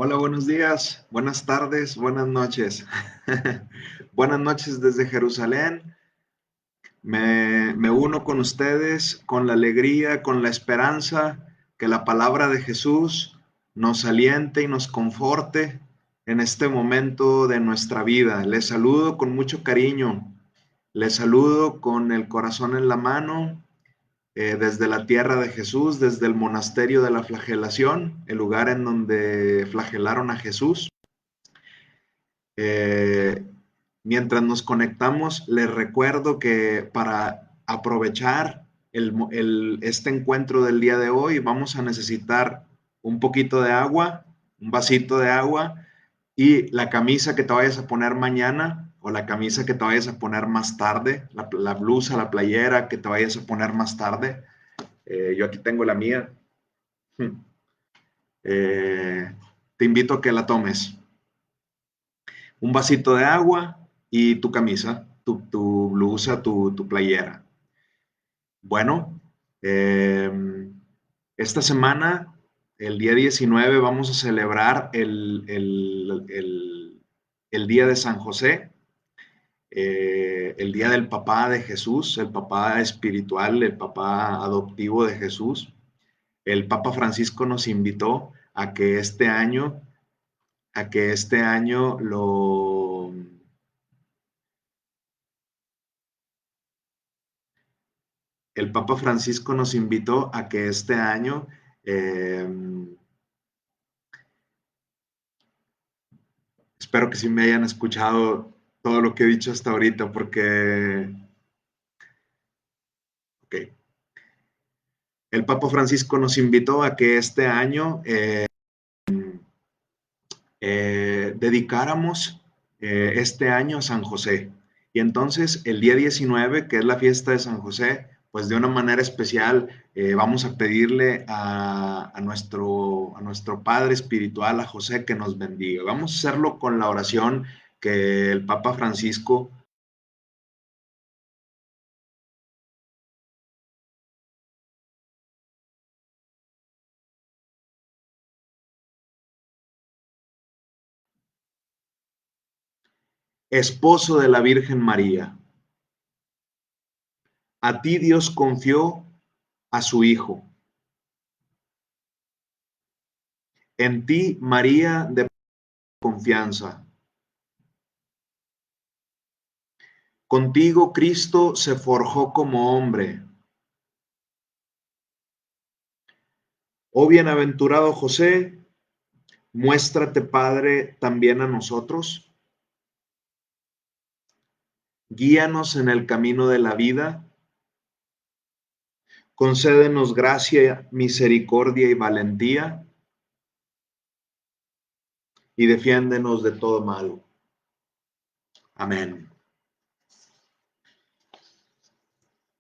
Hola, buenos días, buenas tardes, buenas noches. Buenas noches desde Jerusalén. Me uno con ustedes con la alegría, con la esperanza que la palabra de Jesús nos aliente y nos conforte en este momento de nuestra vida. Les saludo con mucho cariño. Les saludo con el corazón en la mano desde la tierra de Jesús, desde el monasterio de la flagelación, el lugar en donde flagelaron a Jesús. Eh, Mientras nos conectamos, les recuerdo que para aprovechar este encuentro del día de hoy vamos a necesitar un poquito de agua, un vasito de agua y la camisa que te vayas a poner mañana o la camisa que te vayas a poner más tarde, la blusa, la playera que te vayas a poner más tarde. Yo aquí tengo la mía. Eh, Te invito a que la tomes. Un vasito de agua y tu camisa, tu blusa, tu playera. Bueno, eh, esta semana, el día 19, vamos a celebrar el Día de San José, el Día del Papá de Jesús, el papá espiritual, el papá adoptivo de Jesús. El Papa Francisco nos invitó a que este año el Papa Francisco nos invitó a que este año eh, espero que sí me hayan escuchado todo lo que he dicho hasta ahorita, porque okay, el Papa Francisco nos invitó a que este año dedicáramos este año a San José. Y entonces el día 19, que es la fiesta de San José, pues de una manera especial vamos a pedirle a nuestro Padre Espiritual, a José, que nos bendiga. Vamos a hacerlo con la oración que el Papa Francisco esposo de la Virgen María. A ti Dios confió a su Hijo. En ti, María, de confianza. Contigo Cristo se forjó como hombre. Oh bienaventurado José, muéstrate Padre también a nosotros. Guíanos en el camino de la vida. Concédenos gracia, misericordia y valentía. Y defiéndenos de todo mal. Amén.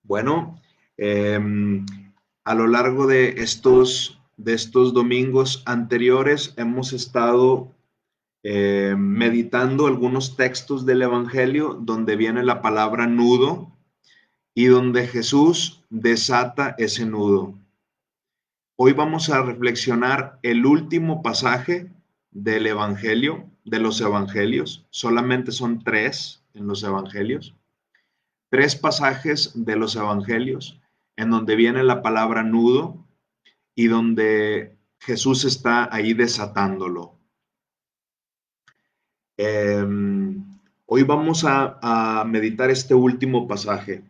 Bueno, a lo largo de estos domingos anteriores hemos estado meditando algunos textos del Evangelio donde viene la palabra nudo y donde Jesús desata ese nudo. Hoy vamos a reflexionar el último pasaje del Evangelio, de los Evangelios. Solamente son tres en los Evangelios. Tres pasajes de los Evangelios en donde viene la palabra nudo y donde Jesús está ahí desatándolo. Eh, Hoy vamos a meditar este último pasaje.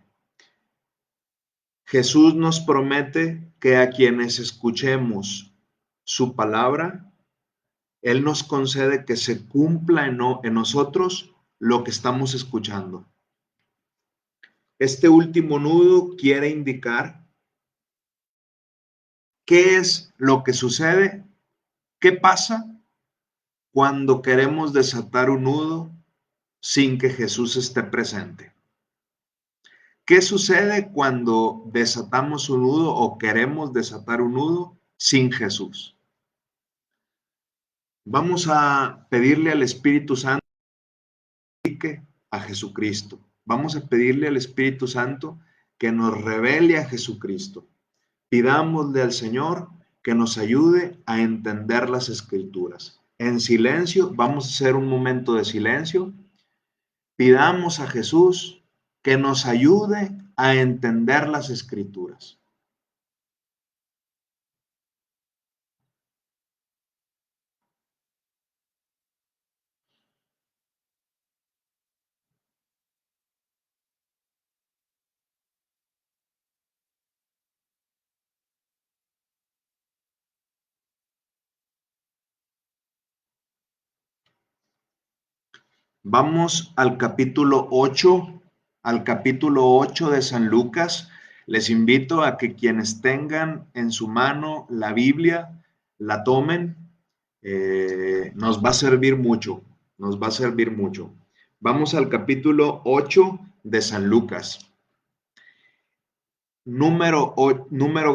Jesús nos promete que a quienes escuchemos su palabra, Él nos concede que se cumpla en nosotros lo que estamos escuchando. Este último nudo quiere indicar qué es lo que sucede, qué pasa cuando queremos desatar un nudo sin que Jesús esté presente. ¿Qué sucede cuando desatamos un nudo o queremos desatar un nudo sin Jesús? Vamos a pedirle al Espíritu Santo que indique a Jesucristo. Vamos a pedirle al Espíritu Santo que nos revele a Jesucristo. Pidámosle al Señor que nos ayude a entender las Escrituras. en silencio, vamos a hacer un momento de silencio. Pidamos a Jesús que nos ayude a entender las Escrituras. Vamos al capítulo 8 de San Lucas. Les invito a que quienes tengan en su mano la Biblia, la tomen. Nos va a servir mucho, nos va a servir mucho. Vamos al capítulo 8 de San Lucas. Número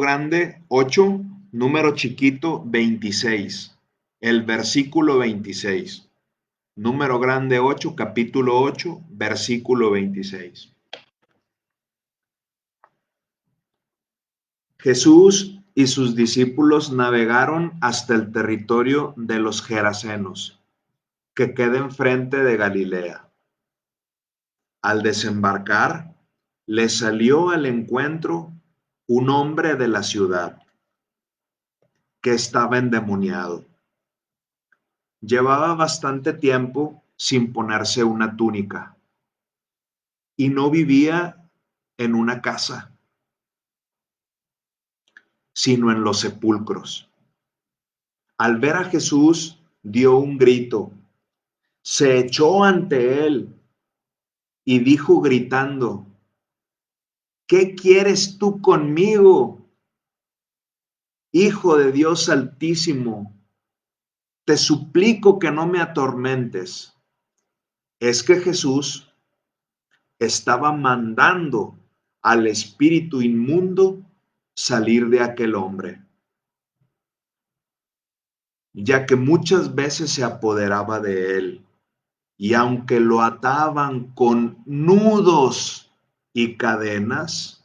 grande 8, número chiquito 26. El versículo 26. Número grande 8, capítulo 8, versículo 26. Jesús y sus discípulos navegaron hasta el territorio de los Gerasenos, que queda enfrente de Galilea. Al desembarcar, le salió al encuentro un hombre de la ciudad que estaba endemoniado. Llevaba bastante tiempo sin ponerse una túnica y no vivía en una casa, sino en los sepulcros. Al ver a Jesús, dio un grito, se echó ante él y dijo gritando: ¿qué quieres tú conmigo, Hijo de Dios Altísimo? Te suplico que no me atormentes. Es que Jesús estaba mandando al espíritu inmundo salir de aquel hombre, ya que muchas veces se apoderaba de él, y aunque lo ataban con nudos y cadenas,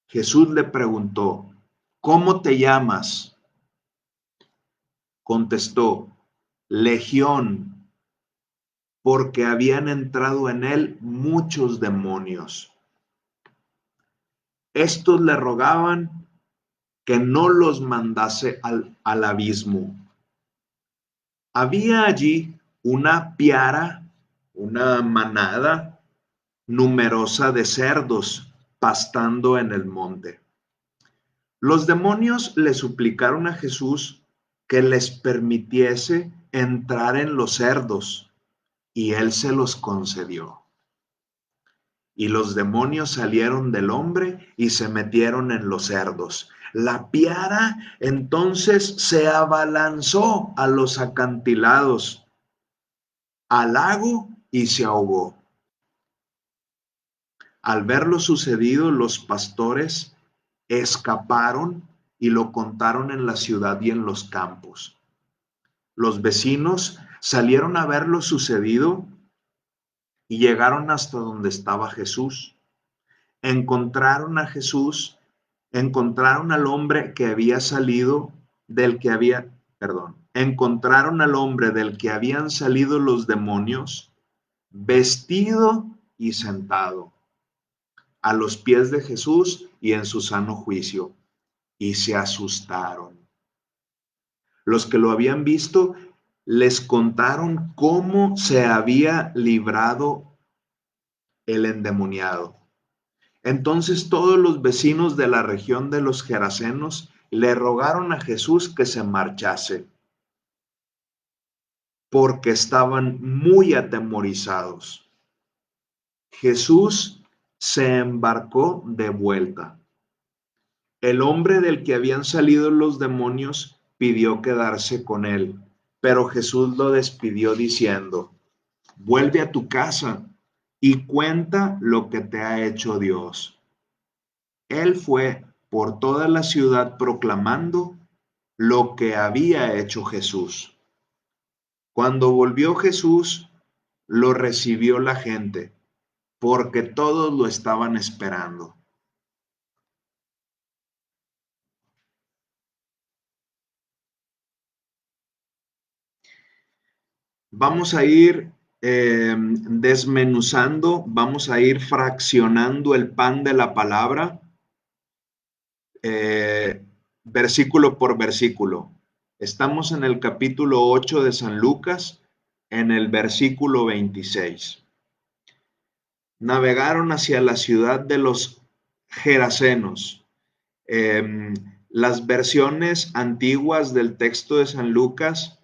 Jesús le preguntó: ¿cómo te llamas? Contestó: Legión, porque habían entrado en él muchos demonios. Estos le rogaban que no los mandase al abismo. Había allí una piara, una manada numerosa de cerdos pastando en el monte. Los demonios le suplicaron a Jesús que les permitiese entrar en los cerdos, y él se los concedió. Y los demonios salieron del hombre y se metieron en los cerdos. La piara entonces se abalanzó a los acantilados, al lago, y se ahogó. Al ver lo sucedido, los pastores escaparon y lo contaron en la ciudad y en los campos. Los vecinos salieron a ver lo sucedido y llegaron hasta donde estaba Jesús. Encontraron a Jesús, encontraron al hombre que había salido del que había, perdón, encontraron al hombre del que habían salido los demonios, vestido y sentado a los pies de Jesús y en su sano juicio, y se asustaron. Los que lo habían visto les contaron cómo se había librado el endemoniado. Entonces todos los vecinos de la región de los Gerasenos le rogaron a Jesús que se marchase, porque estaban muy atemorizados. Jesús se embarcó de vuelta. El hombre del que habían salido los demonios pidió quedarse con él, pero Jesús lo despidió diciendo: vuelve a tu casa y cuenta lo que te ha hecho Dios. Él fue por toda la ciudad proclamando lo que había hecho Jesús. Cuando volvió Jesús, lo recibió la gente, porque todos lo estaban esperando. Vamos a ir desmenuzando, vamos a ir fraccionando el pan de la palabra, eh, versículo por versículo. Estamos en el capítulo 8 de San Lucas, en el versículo 26. Navegaron hacia la ciudad de los Gerasenos. Eh, las versiones antiguas del texto de San Lucas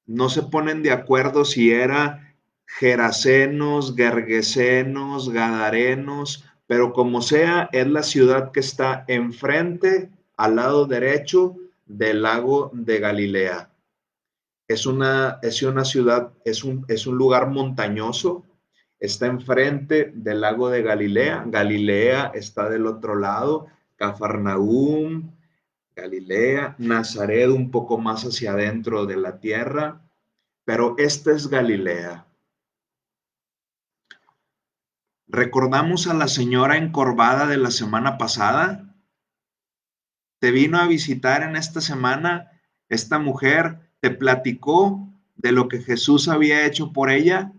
no se ponen de acuerdo si era Gerasenos, Gergesenos, Gadarenos, pero como sea, es la ciudad que está enfrente, al lado derecho del lago de Galilea. Es una ciudad, es un lugar montañoso, está enfrente del lago de Galilea. Galilea está del otro lado, Cafarnaúm, Galilea, Nazaret un poco más hacia adentro de la tierra, pero esta es Galilea. ¿Recordamos a la señora encorvada de la semana pasada? ¿Te vino a visitar en esta semana? Esta mujer te platicó de lo que Jesús había hecho por ella.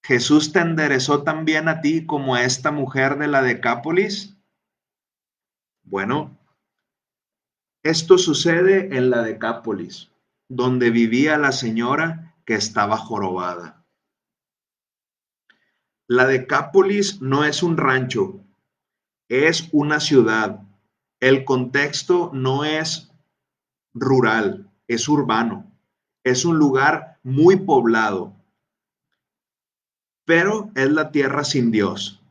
¿Jesús te enderezó también a ti como a esta mujer de la Decápolis? Bueno, esto sucede en la Decápolis, donde vivía la señora que estaba jorobada. La Decápolis no es un rancho, es una ciudad. El contexto no es rural, es urbano. Es un lugar muy poblado, pero es la tierra sin Dios.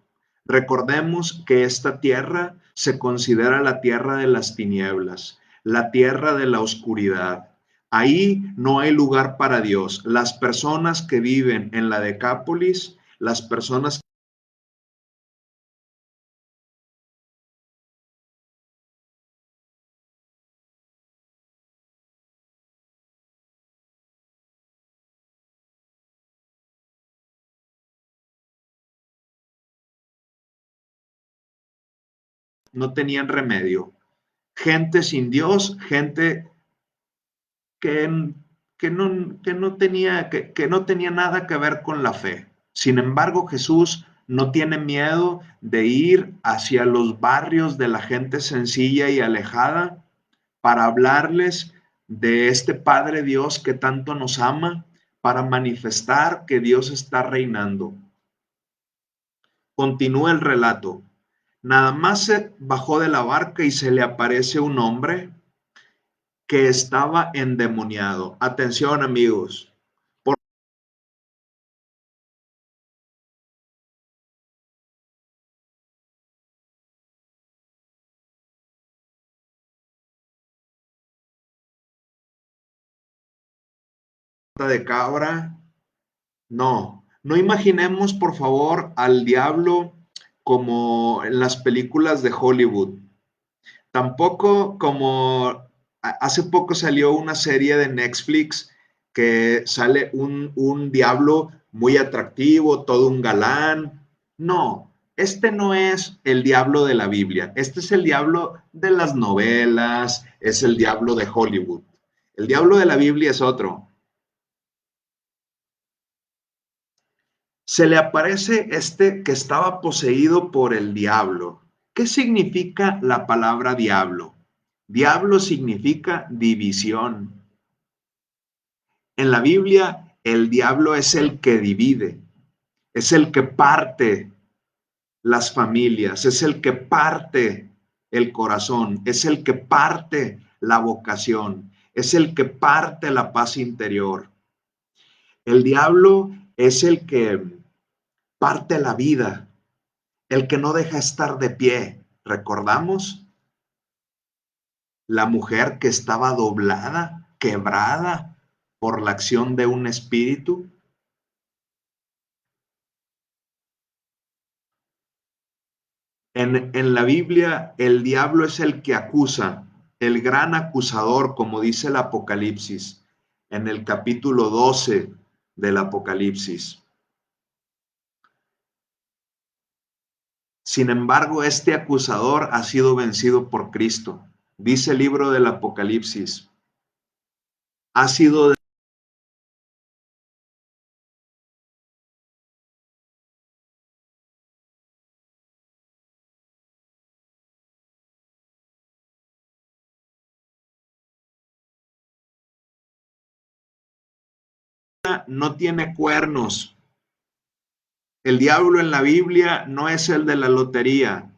Recordemos que esta tierra se considera la tierra de las tinieblas, la tierra de la oscuridad. Ahí no hay lugar para Dios. Las personas que viven en la Decápolis, las personas no tenían remedio. Gente sin Dios, gente que, que no tenía nada que ver con la fe. Sin embargo, Jesús no tiene miedo de ir hacia los barrios de la gente sencilla y alejada para hablarles de este Padre Dios que tanto nos ama, para manifestar que Dios está reinando. Continúa el relato. Nada más se bajó de la barca y se le aparece un hombre que estaba endemoniado. Atención, amigos. Por de cabra, no imaginemos, por favor, al diablo como en las películas de Hollywood. Tampoco como hace poco salió una serie de Netflix que sale un diablo muy atractivo, todo un galán. No, este no es el diablo de la Biblia. Este es el diablo de las novelas, es el diablo de Hollywood. El diablo de la Biblia es otro. Se le aparece este que estaba poseído por el diablo. ¿Qué significa la palabra diablo? Diablo significa división. En la Biblia, el diablo es el que divide, es el que parte las familias, es el que parte el corazón, es el que parte la vocación, es el que parte la paz interior. El diablo es el que parte la vida, el que no deja estar de pie. ¿Recordamos? La mujer que estaba doblada, quebrada por la acción de un espíritu. En la Biblia, el diablo es el que acusa, el gran acusador, como dice el Apocalipsis. en el capítulo 12 del Apocalipsis. Sin embargo, este acusador ha sido vencido por Cristo. Dice el libro del Apocalipsis, ha sido no tiene cuernos. El diablo en la Biblia no es el de la lotería.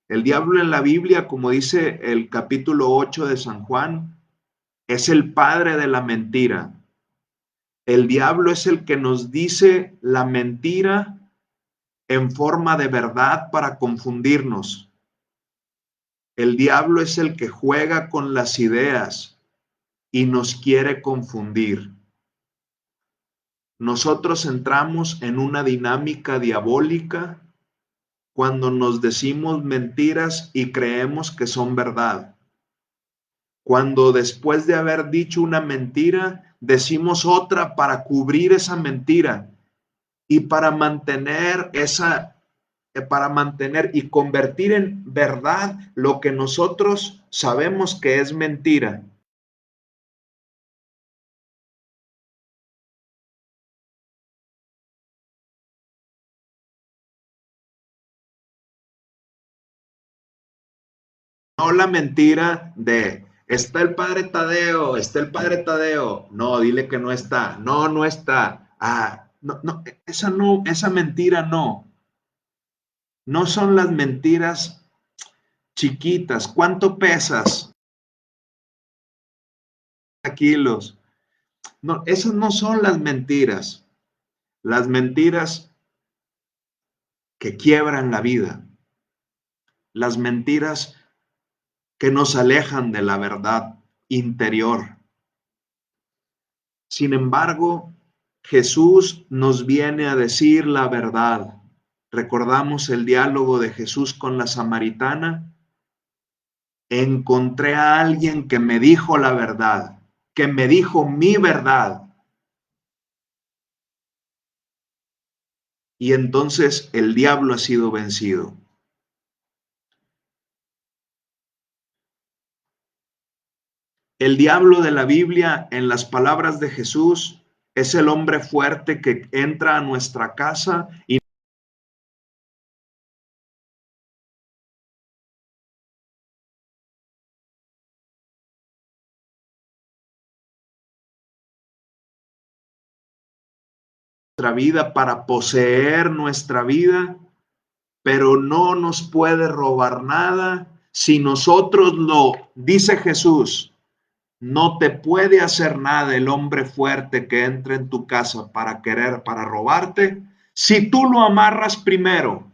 El diablo en la Biblia, como dice el capítulo 8 de San Juan, es el padre de la mentira. El diablo es el que nos dice la mentira en forma de verdad para confundirnos. El diablo es el que juega con las ideas y nos quiere confundir. Nosotros entramos en una dinámica diabólica cuando nos decimos mentiras y creemos que son verdad. Cuando después de haber dicho una mentira, decimos otra para cubrir esa mentira y para mantener y convertir en verdad lo que nosotros sabemos que es mentira. No la mentira de está el padre Tadeo, está el padre Tadeo. No, dile que no está. No, no está. Ah, no, no, esa mentira no. No son las mentiras chiquitas. ¿Cuánto pesas? Kilos. No, esas no son las mentiras. Las mentiras que quiebran la vida. Las mentiras que nos alejan de la verdad interior. Sin embargo, Jesús nos viene a decir la verdad. Recordamos el diálogo de Jesús con la samaritana. Encontré a alguien que me dijo la verdad, que me dijo mi verdad. Y entonces el diablo ha sido vencido. El diablo de la Biblia, en las palabras de Jesús, es el hombre fuerte que entra a nuestra casa y nuestra vida para poseer nuestra vida, pero no nos puede robar nada si nosotros lo, dice Jesús, no te puede hacer nada el hombre fuerte que entra en tu casa para robarte, si tú lo amarras primero.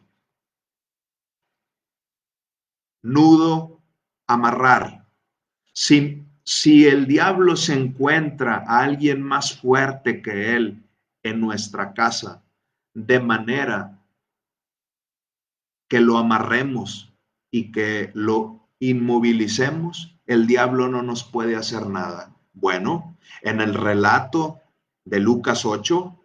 Nudo, amarrar. Si el diablo se encuentra a alguien más fuerte que él en nuestra casa, de manera que lo amarremos y que lo inmovilicemos, el diablo no nos puede hacer nada. Bueno, en el relato de Lucas 8,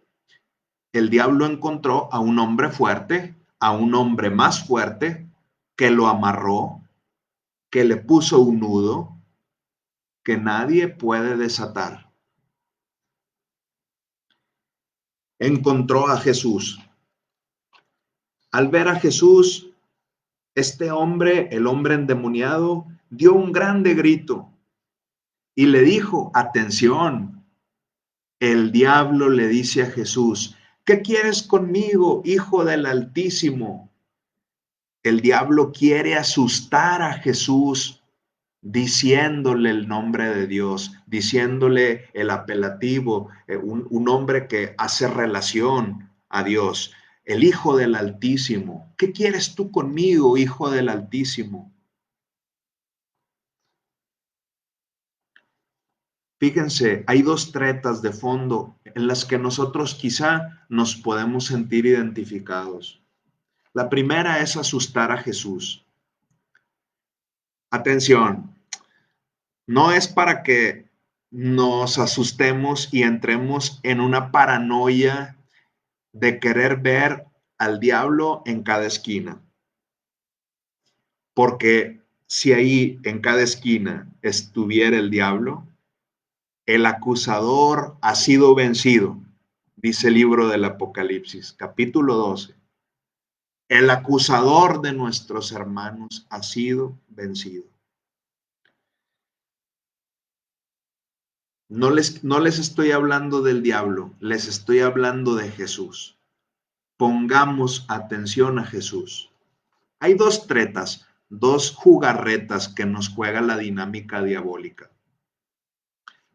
el diablo encontró a un hombre fuerte, a un hombre más fuerte, que lo amarró, que le puso un nudo que nadie puede desatar. Encontró a Jesús. Al ver a Jesús, este hombre, el hombre endemoniado, dio un grande grito y le dijo, atención, el diablo le dice a Jesús, ¿qué quieres conmigo, hijo del Altísimo? El diablo quiere asustar a Jesús diciéndole el nombre de Dios, diciéndole el apelativo, un hombre que hace relación a Dios, el Hijo del Altísimo. ¿Qué quieres tú conmigo, Hijo del Altísimo? Fíjense, hay dos tretas de fondo en las que nosotros quizá nos podemos sentir identificados. La primera es asustar a Jesús. Atención, no es para que nos asustemos y entremos en una paranoia de querer ver al diablo en cada esquina. Porque si ahí en cada esquina estuviera el diablo, el acusador ha sido vencido, dice el libro del Apocalipsis, capítulo 12. El acusador de nuestros hermanos ha sido vencido. No les estoy hablando del diablo, les estoy hablando de Jesús. Pongamos atención a Jesús. Hay dos tretas, dos jugarretas que nos juega la dinámica diabólica.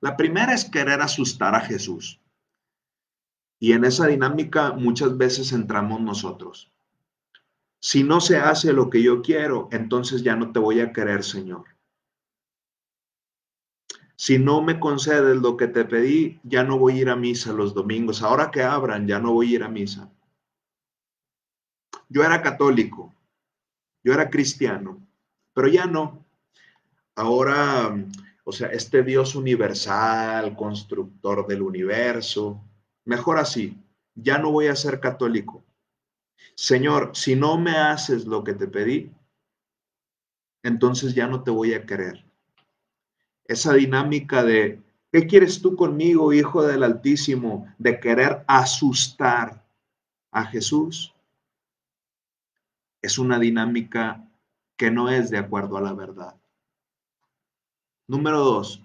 La primera es querer asustar a Jesús. Y en esa dinámica muchas veces entramos nosotros. Si no se hace lo que yo quiero, entonces ya no te voy a querer, Señor. Si no me concedes lo que te pedí, ya no voy a ir a misa los domingos. Ahora que abran, ya no voy a ir a misa. Yo era católico, yo era cristiano, pero ya no. Ahora, o sea, este Dios universal, constructor del universo, mejor así, ya no voy a ser católico. Señor, si no me haces lo que te pedí, entonces ya no te voy a querer. Esa dinámica de, ¿qué quieres tú conmigo, Hijo del Altísimo? De querer asustar a Jesús, es una dinámica que no es de acuerdo a la verdad. Número 2,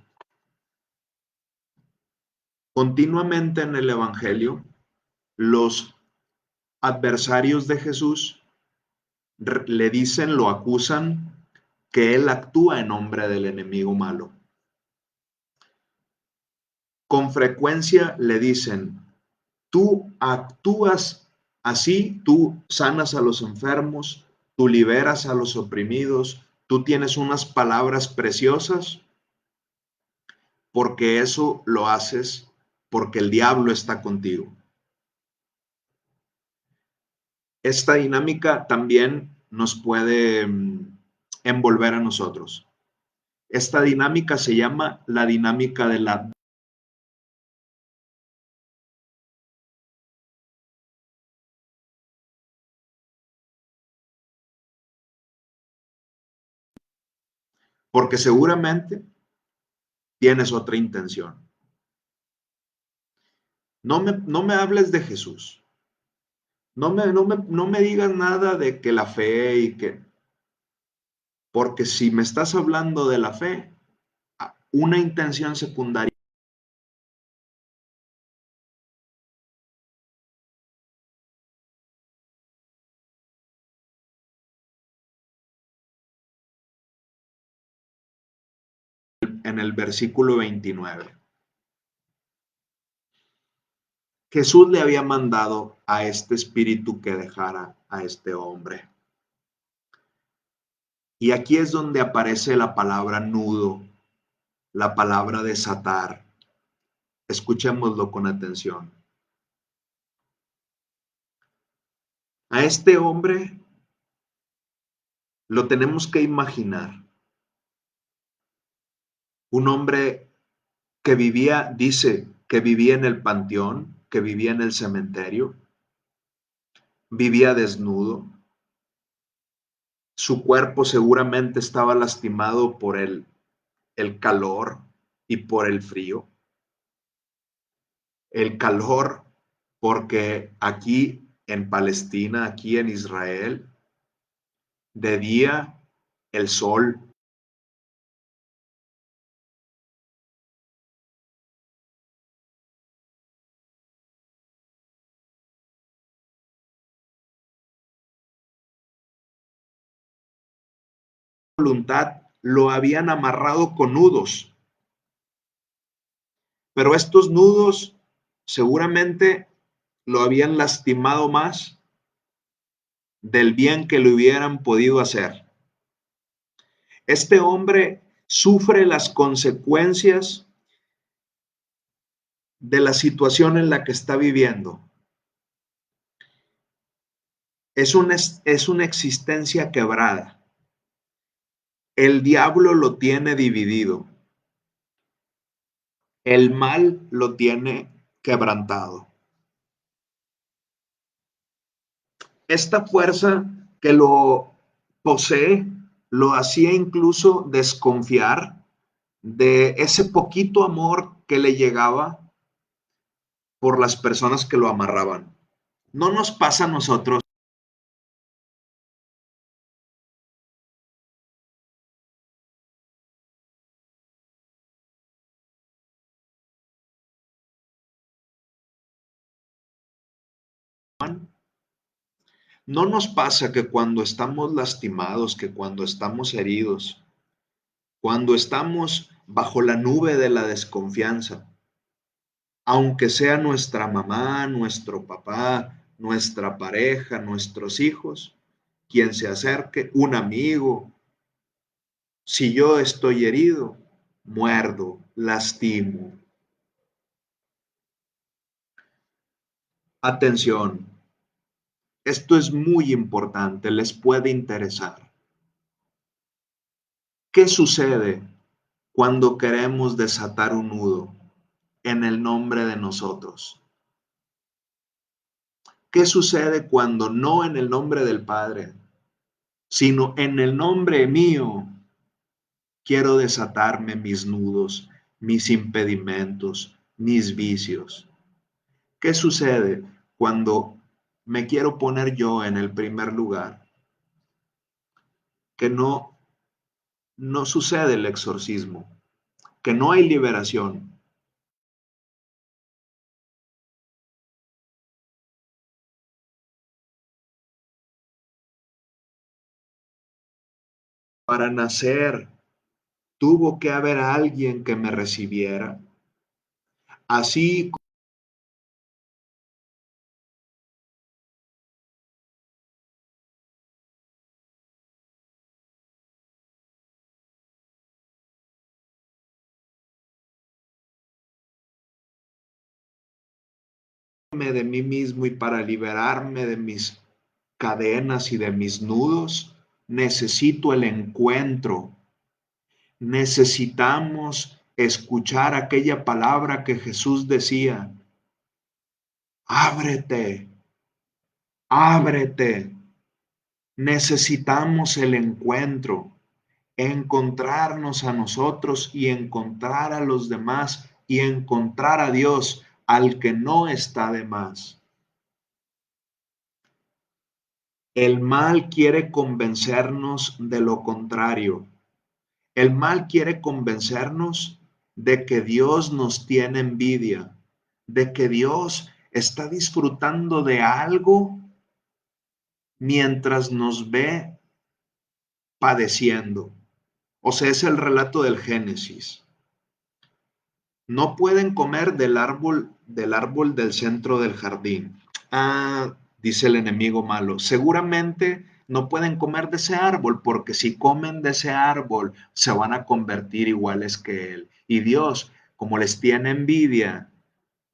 continuamente en el Evangelio, los adversarios de Jesús le dicen, lo acusan, que él actúa en nombre del enemigo malo. Con frecuencia le dicen, tú actúas así, tú sanas a los enfermos, tú liberas a los oprimidos, tú tienes unas palabras preciosas, porque eso lo haces porque el diablo está contigo. Esta dinámica también nos puede envolver a nosotros. Esta dinámica se llama la dinámica de la... Porque seguramente tienes otra intención. No me hables de Jesús. No me digas nada de que la fe y que... Porque si me estás hablando de la fe, una intención secundaria en el versículo 29. Jesús le había mandado a este espíritu que dejara a este hombre. Y aquí es donde aparece la palabra nudo, la palabra desatar. Escuchémoslo con atención. A este hombre lo tenemos que imaginar. Un hombre que vivía, dice, que vivía en el panteón, que vivía en el cementerio, vivía desnudo. Su cuerpo seguramente estaba lastimado por el calor y por el frío. El calor porque aquí en Palestina, aquí en Israel, de día el sol voluntad lo habían amarrado con nudos, pero estos nudos seguramente lo habían lastimado más del bien que le hubieran podido hacer. Este hombre sufre las consecuencias de la situación en la que está viviendo. Es una existencia quebrada. El diablo lo tiene dividido. el mal lo tiene quebrantado. Esta fuerza que lo posee lo hacía incluso desconfiar de ese poquito amor que le llegaba por las personas que lo amarraban. No nos pasa a nosotros. No nos pasa que cuando estamos lastimados, que cuando estamos heridos, cuando estamos bajo la nube de la desconfianza, aunque sea nuestra mamá, nuestro papá, nuestra pareja, nuestros hijos, quien se acerque, un amigo, si yo estoy herido, muerdo, lastimo. Atención, esto es muy importante, les puede interesar. ¿Qué sucede cuando queremos desatar un nudo en el nombre de nosotros? ¿Qué sucede cuando no en el nombre del Padre, sino en el nombre mío quiero desatarme mis nudos, mis impedimentos, mis vicios? ¿Qué sucede cuando me quiero poner yo en el primer lugar? Que no sucede el exorcismo, que no hay liberación. Para nacer tuvo que haber alguien que me recibiera. Así de mí mismo y para liberarme de mis cadenas y de mis nudos, necesito el encuentro. Necesitamos escuchar aquella palabra que Jesús decía: ábrete, ábrete. Necesitamos el encuentro, encontrarnos a nosotros y encontrar a los demás y encontrar a Dios, al que no está de más. El mal quiere convencernos de lo contrario. El mal quiere convencernos de que Dios nos tiene envidia, de que Dios está disfrutando de algo mientras nos ve padeciendo. O sea, es el relato del Génesis. No pueden comer del árbol del centro del jardín. Ah, dice el enemigo malo, seguramente no pueden comer de ese árbol porque si comen de ese árbol se van a convertir iguales que él. Y Dios, como les tiene envidia,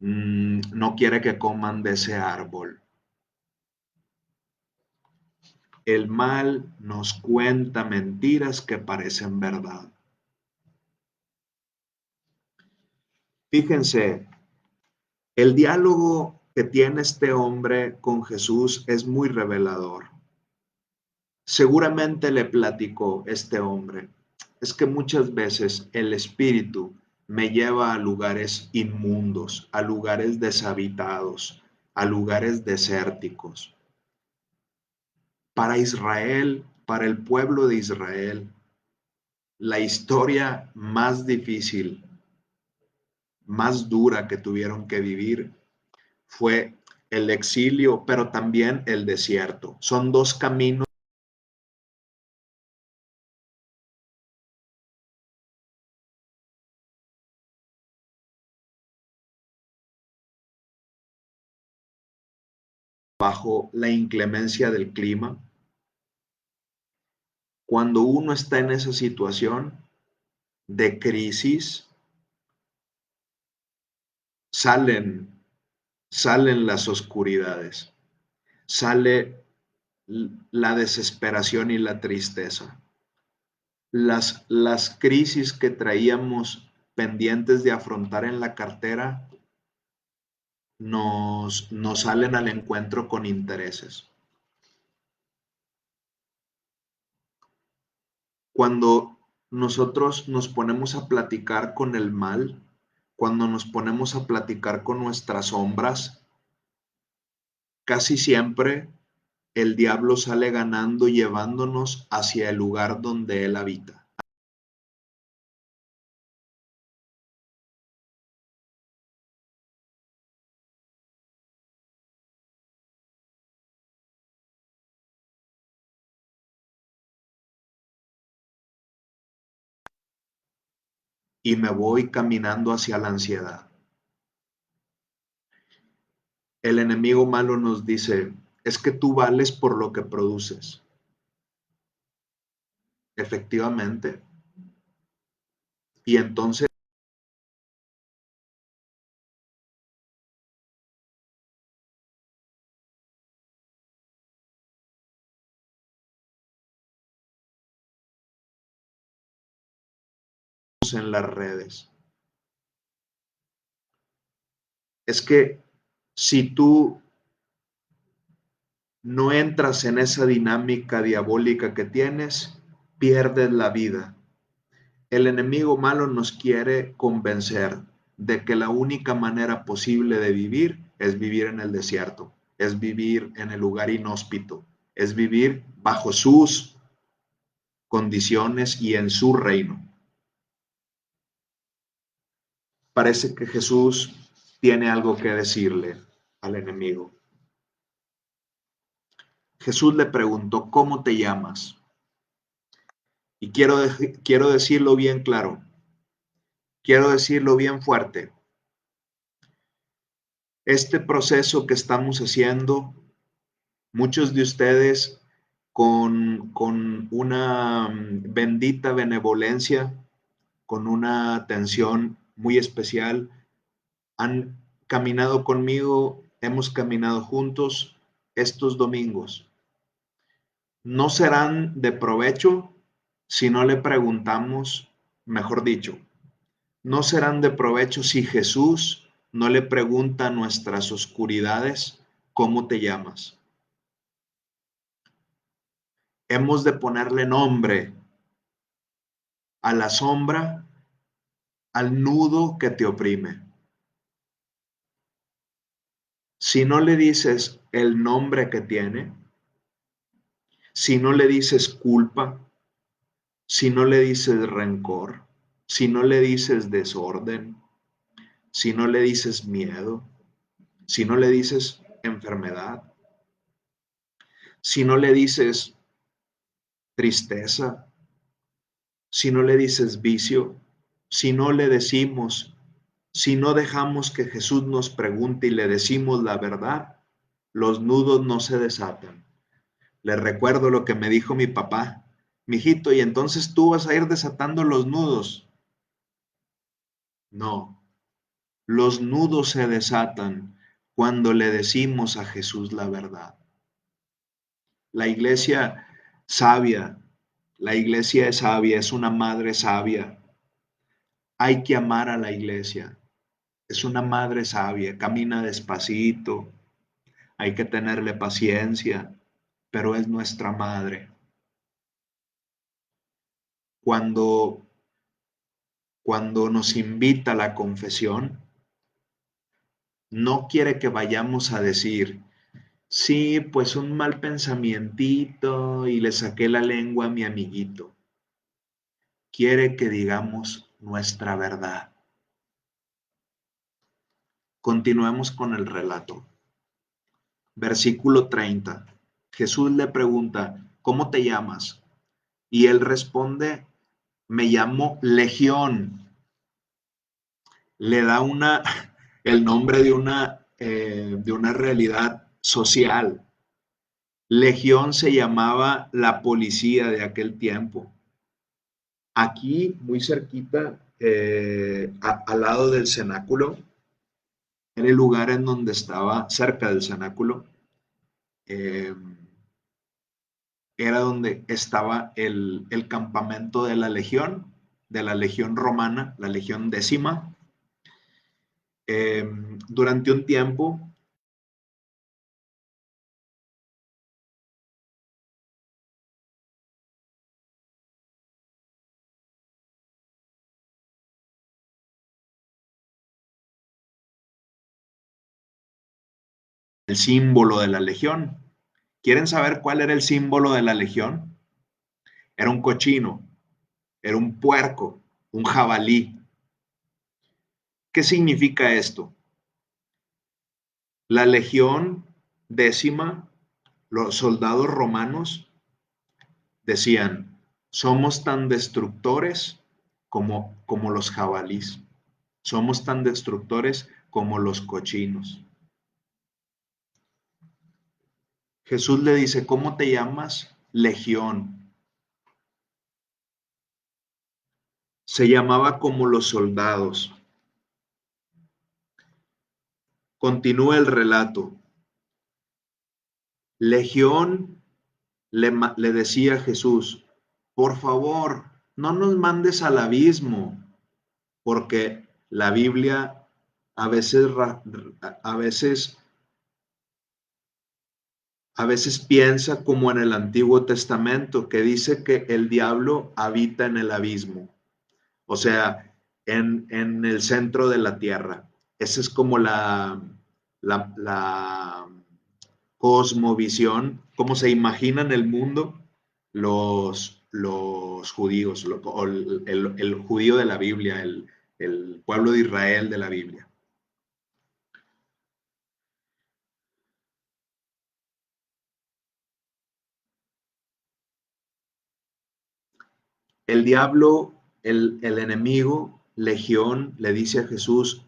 no quiere que coman de ese árbol. El mal nos cuenta mentiras que parecen verdad. Fíjense, el diálogo que tiene este hombre con Jesús es muy revelador. Seguramente le platicó este hombre: es que muchas veces el espíritu me lleva a lugares inmundos, a lugares deshabitados, a lugares desérticos. Para Israel, para el pueblo de Israel, la historia más difícil, más dura que tuvieron que vivir fue el exilio, pero también el desierto. Son dos caminos bajo la inclemencia del clima. Cuando uno está en esa situación de crisis, salen, salen las oscuridades, sale la desesperación y la tristeza. Las crisis que traíamos pendientes de afrontar en la cartera, nos salen al encuentro con intereses. Cuando nosotros nos ponemos a platicar con el mal, cuando nos ponemos a platicar con nuestras sombras, casi siempre el diablo sale ganando, llevándonos hacia el lugar donde él habita. Y me voy caminando hacia la ansiedad. El enemigo malo nos dice, es que tú vales por lo que produces. Efectivamente. Y entonces en las redes. Es que si tú no entras en esa dinámica diabólica que tienes, pierdes la vida. El enemigo malo nos quiere convencer de que la única manera posible de vivir es vivir en el desierto, es vivir en el lugar inhóspito, es vivir bajo sus condiciones y en su reino. Parece que Jesús tiene algo que decirle al enemigo. Jesús le preguntó, ¿cómo te llamas? Y quiero decirlo bien claro, quiero decirlo bien fuerte. Este proceso que estamos haciendo, muchos de ustedes con una bendita benevolencia, con una atención muy especial, han caminado conmigo, hemos caminado juntos estos domingos. No serán de provecho si no le preguntamos, mejor dicho, no serán de provecho si Jesús no le pregunta a nuestras oscuridades, ¿cómo te llamas? Hemos de ponerle nombre a la sombra, al nudo que te oprime. Si no le dices el nombre que tiene, si no le dices culpa, si no le dices rencor, si no le dices desorden, si no le dices miedo, si no le dices enfermedad, si no le dices tristeza, si no le dices vicio, si no le decimos, si no dejamos que Jesús nos pregunte y le decimos la verdad, los nudos no se desatan. Le recuerdo lo que me dijo mi papá, mijito, y entonces tú vas a ir desatando los nudos. No, los nudos se desatan cuando le decimos a Jesús la verdad. La iglesia sabia, la iglesia es sabia, es una madre sabia. Hay que amar a la iglesia. Es una madre sabia, camina despacito, hay que tenerle paciencia, pero es nuestra madre. Cuando, cuando nos invita a la confesión, no quiere que vayamos a decir, sí, pues un mal pensamientito y le saqué la lengua a mi amiguito. Quiere que digamos nuestra verdad. Continuemos con el relato. Versículo 30. Jesús le pregunta, ¿cómo te llamas? Y él responde, me llamo Legión. Le da el nombre de una realidad social. Legión se llamaba la policía de aquel tiempo. Aquí, muy cerquita, al lado del cenáculo, en el lugar en donde estaba, cerca del cenáculo, eh, era donde estaba el campamento de la Legión, de la Legión Romana, la Legión Décima. Durante un tiempo, el símbolo de la Legión. ¿Quieren saber cuál era el símbolo de la Legión? Era un cochino, era un puerco, un jabalí. ¿Qué significa esto? La Legión Décima, los soldados romanos decían, somos tan destructores como los jabalís, somos tan destructores como los cochinos. Jesús le dice, ¿cómo te llamas? Legión. Se llamaba como los soldados. Continúa el relato. Legión le decía a Jesús, por favor, no nos mandes al abismo, porque la Biblia a veces, a veces, a veces piensa como en el Antiguo Testamento, que dice que el diablo habita en el abismo, o sea, en el centro de la tierra. Esa es como la cosmovisión, cómo se imaginan el mundo los judíos, o el judío de la Biblia, el pueblo de Israel de la Biblia. El diablo, el enemigo, Legión, le dice a Jesús,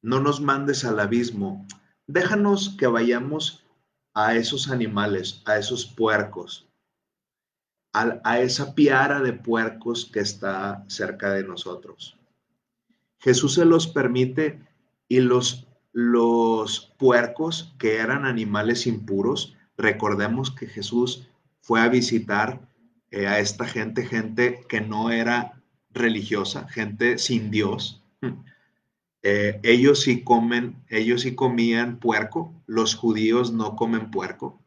no nos mandes al abismo, déjanos que vayamos a esos animales, a esos puercos, a esa piara de puercos que está cerca de nosotros. Jesús se los permite y los puercos, que eran animales impuros, recordemos que Jesús fue a visitar a esta gente, gente que no era religiosa, gente sin Dios. Ellos sí comían puerco, los judíos no comen puerco.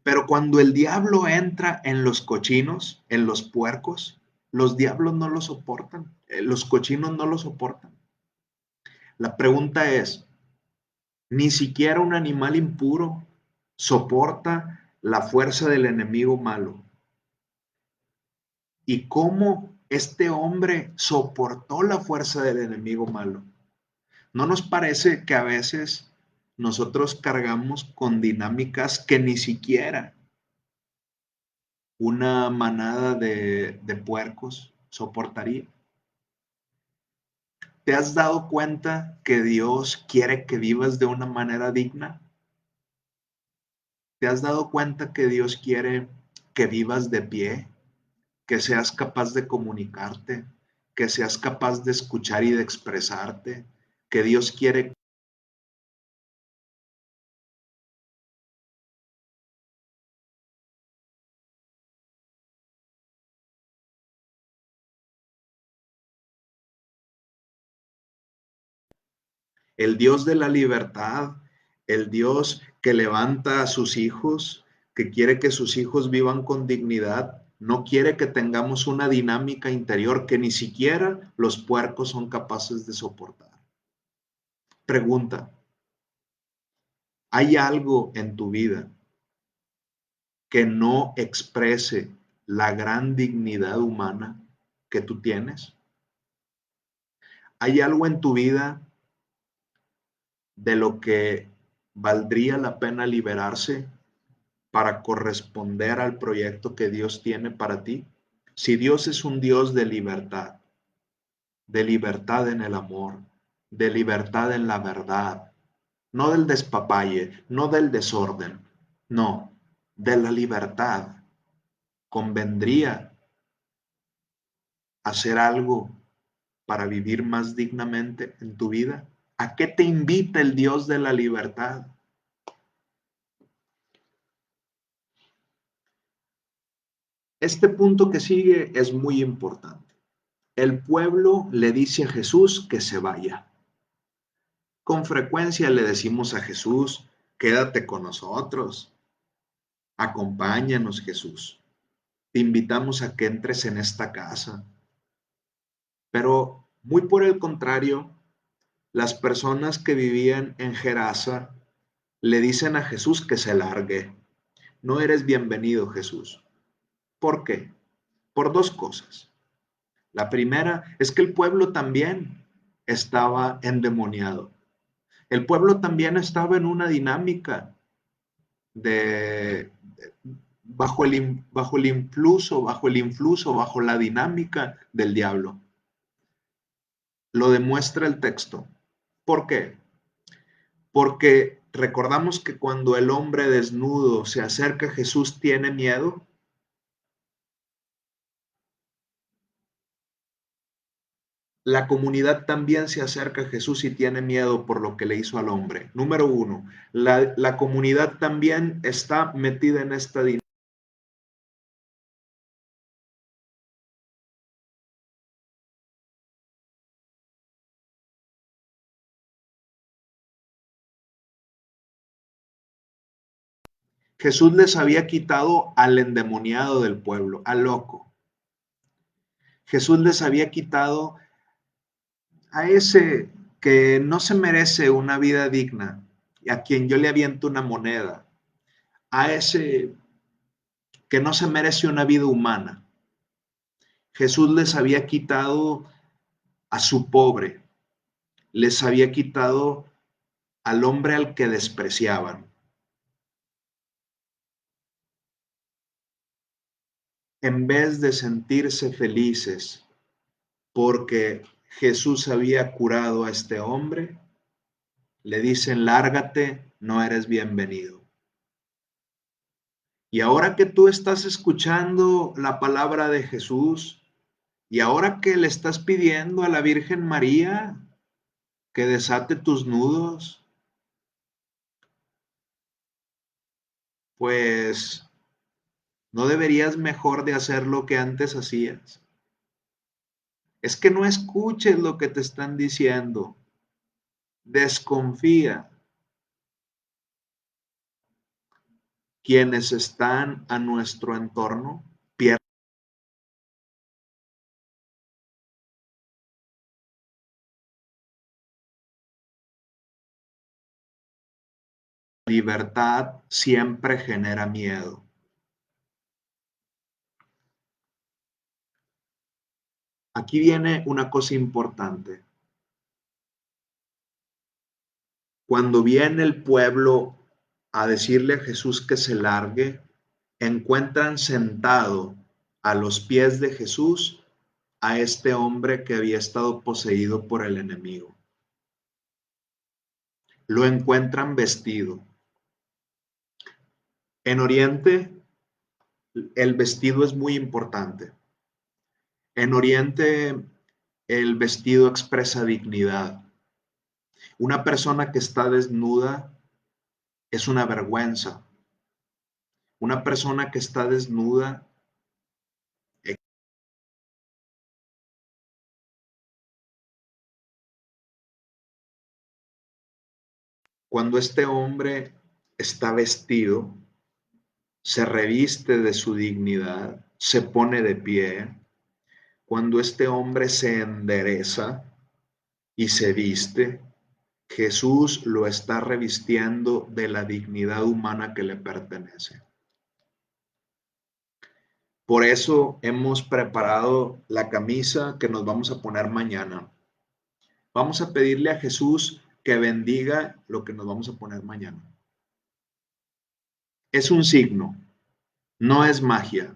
Pero cuando el diablo entra en los cochinos, en los puercos, los diablos no lo soportan, los cochinos no lo soportan. La pregunta es, ni siquiera un animal impuro soporta la fuerza del enemigo malo. ¿Y cómo este hombre soportó la fuerza del enemigo malo? ¿No nos parece que a veces nosotros cargamos con dinámicas que ni siquiera una manada de puercos soportaría? ¿Te has dado cuenta que Dios quiere que vivas de una manera digna? ¿Te has dado cuenta que Dios quiere que vivas de pie, que seas capaz de comunicarte, que seas capaz de escuchar y de expresarte, que Dios quiere? El Dios de la libertad, el Dios que levanta a sus hijos, que quiere que sus hijos vivan con dignidad, no quiere que tengamos una dinámica interior que ni siquiera los puercos son capaces de soportar. Pregunta, ¿hay algo en tu vida que no exprese la gran dignidad humana que tú tienes? ¿Hay algo en tu vida de lo que valdría la pena liberarse para corresponder al proyecto que Dios tiene para ti? Si Dios es un Dios de libertad en el amor, de libertad en la verdad, no del despapalle, no del desorden, no, de la libertad, convendría hacer algo para vivir más dignamente en tu vida. ¿A qué te invita el Dios de la libertad? Este punto que sigue es muy importante. el pueblo le dice a Jesús que se vaya. Con frecuencia le decimos a Jesús, quédate con nosotros, acompáñanos, Jesús. Te invitamos a que entres en esta casa. Pero muy por el contrario, las personas que vivían en Gerasa le dicen a Jesús que se largue. No eres bienvenido, Jesús. ¿Por qué? Por dos cosas. La primera es que el pueblo también estaba endemoniado. El pueblo también estaba en una dinámica de bajo el influjo, bajo la dinámica del diablo. Lo demuestra el texto. ¿Por qué? Porque recordamos que cuando el hombre desnudo se acerca a Jesús, ¿tiene miedo? La comunidad también se acerca a Jesús y tiene miedo por lo que le hizo al hombre. Número uno, la comunidad también está metida en esta dinámica. Jesús les había quitado al endemoniado del pueblo, al loco. Jesús les había quitado a ese que no se merece una vida digna, y a quien yo le aviento una moneda, a ese que no se merece una vida humana. Jesús les había quitado a su pobre, les había quitado al hombre al que despreciaban. En vez de sentirse felices porque Jesús había curado a este hombre, le dicen, lárgate, no eres bienvenido. Y ahora que tú estás escuchando la palabra de Jesús, y ahora que le estás pidiendo a la Virgen María que desate tus nudos, pues no deberías mejor de hacer lo que antes hacías. Es que no escuches lo que te están diciendo. Desconfía. Quienes están a nuestro entorno pierden libertad, siempre genera miedo. Aquí viene una cosa importante. Cuando viene el pueblo a decirle a Jesús que se largue, encuentran sentado a los pies de Jesús a este hombre que había estado poseído por el enemigo. Lo encuentran vestido. En Oriente, el vestido es muy importante. En Oriente, el vestido expresa dignidad. Una persona que está desnuda es una vergüenza. Una persona que está desnuda, cuando este hombre está vestido, se reviste de su dignidad, se pone de pie. Cuando este hombre se endereza y se viste, Jesús lo está revistiendo de la dignidad humana que le pertenece. Por eso hemos preparado la camisa que nos vamos a poner mañana. Vamos a pedirle a Jesús que bendiga lo que nos vamos a poner mañana. Es un signo, no es magia.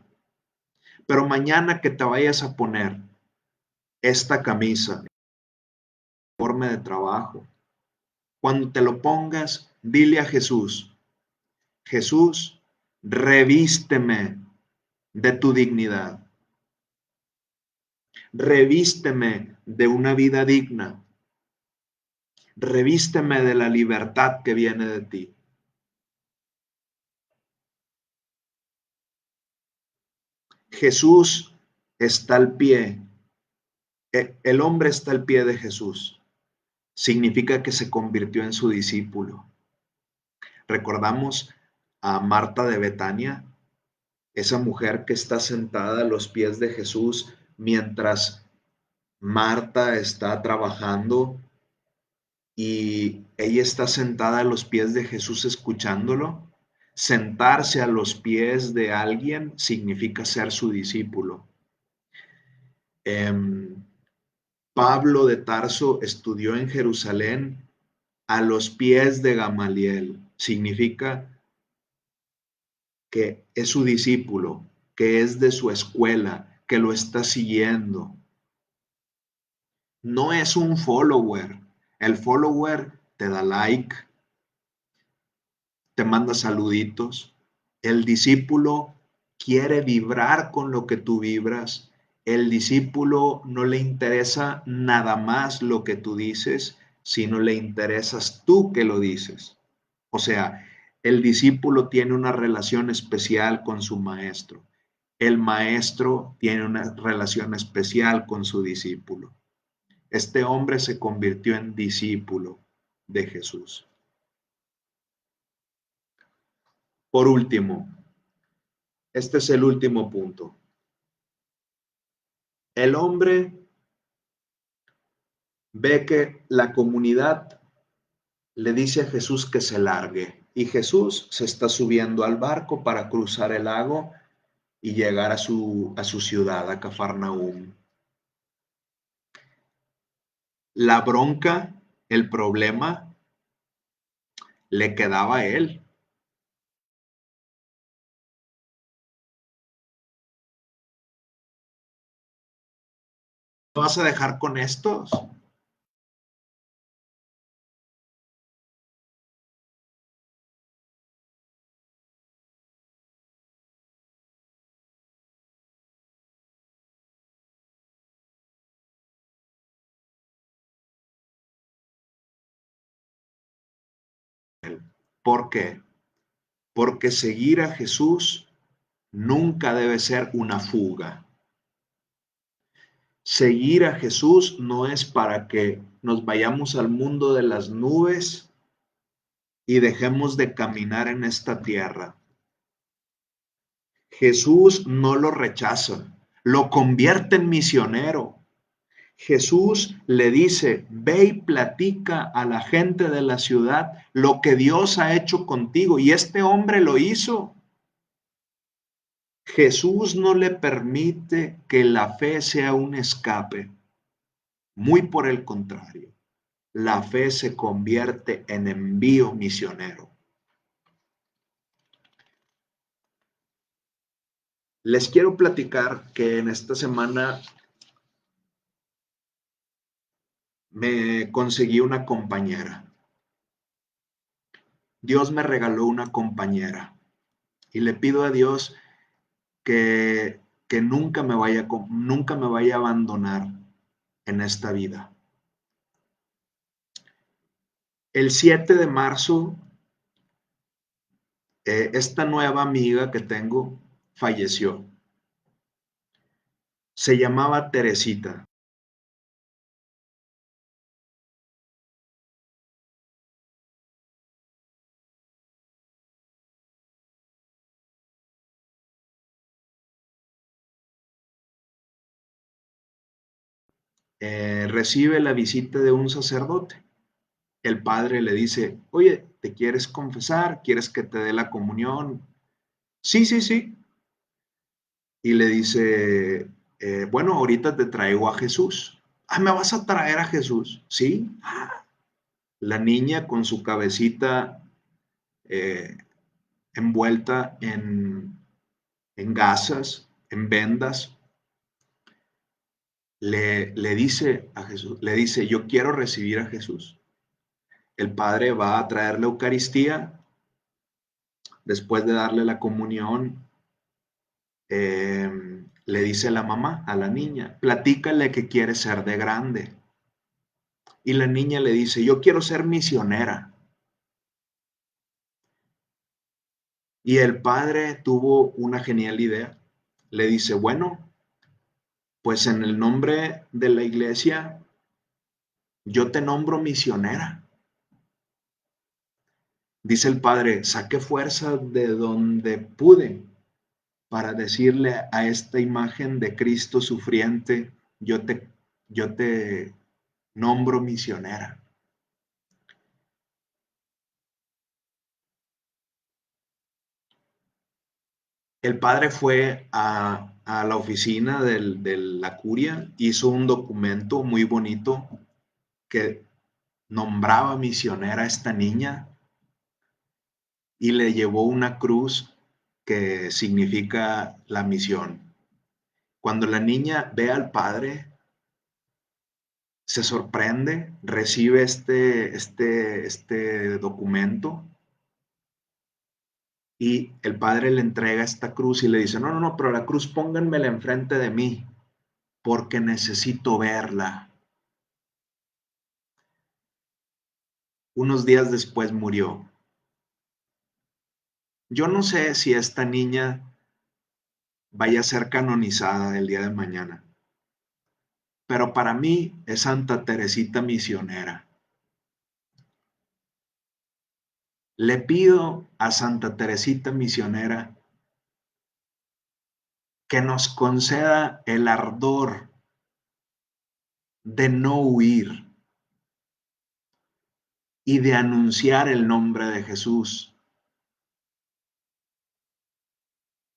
Pero mañana que te vayas a poner esta camisa, uniforme de trabajo, cuando te lo pongas, dile a Jesús, Jesús, revísteme de tu dignidad, revísteme de una vida digna, revísteme de la libertad que viene de ti. Jesús está al pie El hombre está al pie de Jesús. Significa que se convirtió en su discípulo. Recordamos a Marta de Betania, esa mujer que está sentada a los pies de Jesús mientras Marta está trabajando y ella está sentada a los pies de Jesús escuchándolo. Sentarse a los pies de alguien significa ser su discípulo. Pablo de Tarso estudió en Jerusalén a los pies de Gamaliel. Significa que es su discípulo, que es de su escuela, que lo está siguiendo. No es un follower. El follower te da like, te manda saluditos. El discípulo quiere vibrar con lo que tú vibras. El discípulo no le interesa nada más lo que tú dices, sino le interesas tú que lo dices. O sea, el discípulo tiene una relación especial con su maestro. El maestro tiene una relación especial con su discípulo. Este hombre se convirtió en discípulo de Jesús. Por último, este es el último punto. El hombre ve que la comunidad le dice a Jesús que se largue y Jesús se está subiendo al barco para cruzar el lago y llegar a su ciudad, a Cafarnaúm. La bronca, el problema, le quedaba a él. ¿Me vas a dejar con estos? ¿Por qué? Porque seguir a Jesús nunca debe ser una fuga. Seguir a Jesús no es para que nos vayamos al mundo de las nubes y dejemos de caminar en esta tierra. Jesús no lo rechaza, lo convierte en misionero. Jesús le dice, ve y platica a la gente de la ciudad lo que Dios ha hecho contigo. Y este hombre lo hizo. Jesús no le permite que la fe sea un escape. Muy por el contrario, la fe se convierte en envío misionero. Les quiero platicar que en esta semana me conseguí una compañera. Dios me regaló una compañera y le pido a Dios que nunca me vaya a abandonar en esta vida. El 7 de marzo, esta nueva amiga que tengo falleció. Se llamaba Teresita. Recibe la visita de un sacerdote. El padre le dice, oye, ¿te quieres confesar? ¿Quieres que te dé la comunión? Sí, sí, sí. Y le dice, bueno, ahorita te traigo a Jesús. Ah, ¿me vas a traer a Jesús? Sí. La niña con su cabecita eh, envuelta en gasas, en vendas, le dice a Jesús, le dice, yo quiero recibir a Jesús. El padre va a traer la Eucaristía, después de darle la comunión, le dice a la mamá, a la niña, platícale que quiere ser de grande. Y la niña le dice, yo quiero ser misionera. Y el padre tuvo una genial idea. Le dice, bueno, Pues en el nombre de la iglesia, yo te nombro misionera. Dice el Padre, saqué fuerza de donde pude para decirle a esta imagen de Cristo sufriente, yo te nombro misionera. El padre fue a la oficina de la curia, hizo un documento muy bonito que nombraba misionera a esta niña y le llevó una cruz que significa la misión. Cuando la niña ve al padre, se sorprende, recibe este documento y el padre le entrega esta cruz y le dice, no, pero la cruz pónganmela enfrente de mí porque necesito verla. Unos días después murió. Yo no sé si esta niña vaya a ser canonizada el día de mañana, pero para mí es Santa Teresita misionera. Le pido a Santa Teresita misionera que nos conceda el ardor de no huir y de anunciar el nombre de Jesús.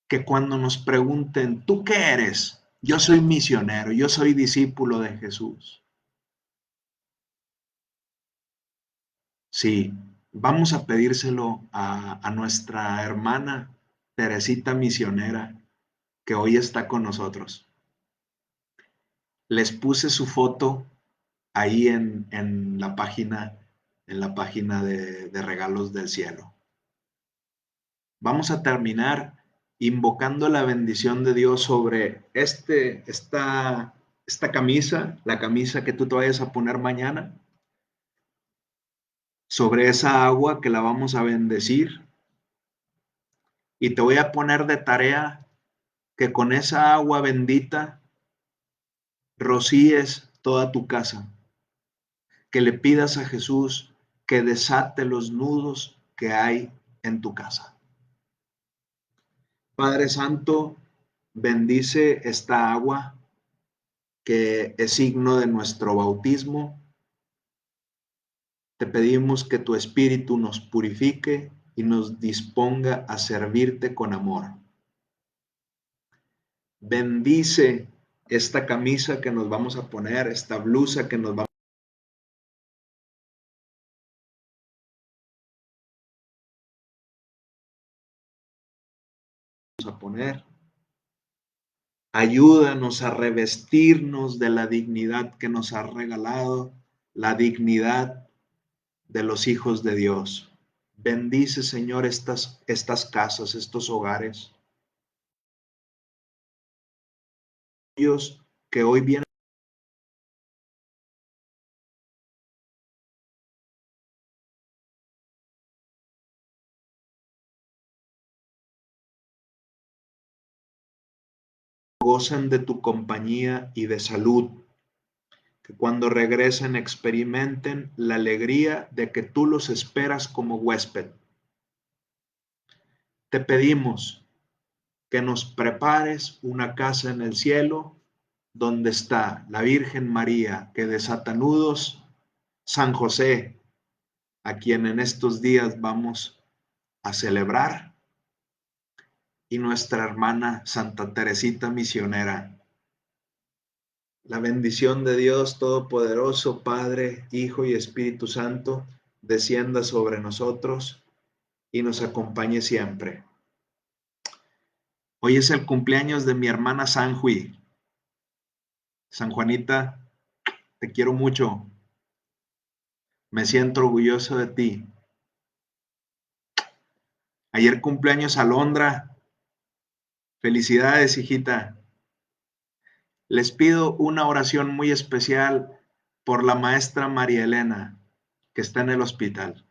Que cuando nos pregunten, ¿tú qué eres? Yo soy misionero, yo soy discípulo de Jesús. Sí, vamos a pedírselo a nuestra hermana Teresita misionera que hoy está con nosotros. Les puse su foto ahí en la página de Regalos del Cielo. Vamos a terminar invocando la bendición de Dios sobre esta camisa, la camisa que tú te vayas a poner mañana, sobre esa agua que la vamos a bendecir. Y te voy a poner de tarea que con esa agua bendita rocíes toda tu casa, que le pidas a Jesús que desate los nudos que hay en tu casa. Padre Santo, bendice esta agua que es signo de nuestro bautismo. Te pedimos que tu Espíritu nos purifique y nos disponga a servirte con amor. Bendice esta camisa que nos vamos a poner, esta blusa que nos vamos a poner. Ayúdanos a revestirnos de la dignidad que nos has regalado, la dignidad de los hijos de Dios. Bendice, Señor, estas casas, estos hogares. Dios, que hoy vienen gozan de tu compañía y de salud, que cuando regresen experimenten la alegría de que tú los esperas como huésped. Te pedimos que nos prepares una casa en el cielo donde está la Virgen María que desata nudos, San José, a quien en estos días vamos a celebrar, y nuestra hermana Santa Teresita misionera. La bendición de Dios Todopoderoso, Padre, Hijo y Espíritu Santo, descienda sobre nosotros y nos acompañe siempre. Hoy es el cumpleaños de mi hermana Sanjui. San Juanita, te quiero mucho. Me siento orgulloso de ti. Ayer cumpleaños Alondra. Felicidades, hijita. Les pido una oración muy especial por la maestra María Elena, que está en el hospital.